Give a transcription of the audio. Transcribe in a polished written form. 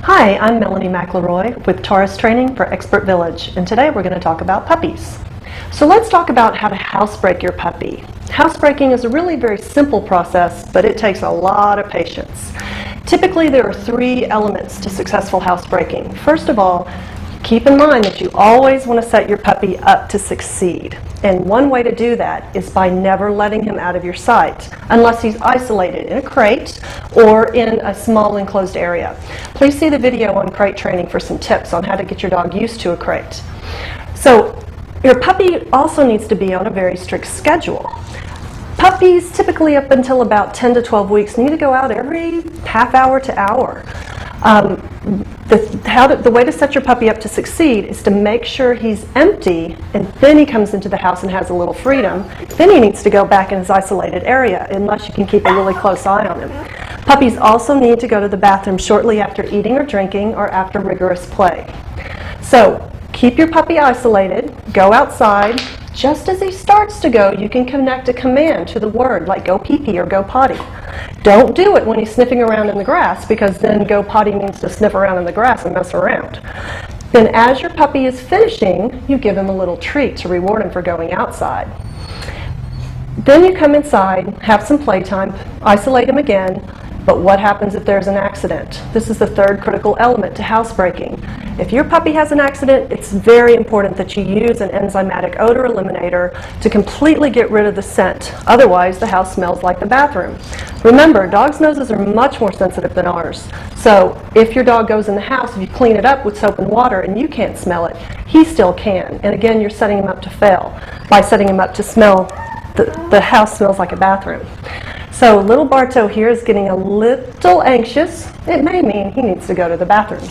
Hi, I'm Melanie McElroy with Taurus Training for Expert Village, and today we're going to talk about puppies. So let's talk about how to housebreak your puppy. Housebreaking is a really very simple process, but it takes a lot of patience. Typically there are three elements to successful housebreaking. First of all, keep in mind that you always want to set your puppy up to succeed. And one way to do that is by never letting him out of your sight, unless he's isolated in a crate or in a small enclosed area. Please see the video on crate training for some tips on how to get your dog used to a crate. So your puppy also needs to be on a very strict schedule. Puppies, typically up until about 10 to 12 weeks, need to go out every half hour to hour. The way to set your puppy up to succeed is to make sure he's empty, and then he comes into the house and has a little freedom. Then he needs to go back in his isolated area, unless you can keep a really close eye on him. Puppies also need to go to the bathroom shortly after eating or drinking or after rigorous play. So keep your puppy isolated, go outside. Just as he starts to go, you can connect a command to the word, like go pee-pee or go potty. Don't do it when he's sniffing around in the grass, because then go potty means to sniff around in the grass and mess around. Then as your puppy is finishing, you give him a little treat to reward him for going outside. Then you come inside, have some playtime, isolate him again. But what happens if there's an accident? This is the third critical element to housebreaking. If your puppy has an accident, it's very important that you use an enzymatic odor eliminator to completely get rid of the scent. Otherwise, the house smells like the bathroom. Remember, dogs' noses are much more sensitive than ours. So if your dog goes in the house, if you clean it up with soap and water and you can't smell it, he still can. And again, you're setting him up to fail by setting him up to smell the house smells like a bathroom. So little Bartow here is getting a little anxious. It may mean he needs to go to the bathroom.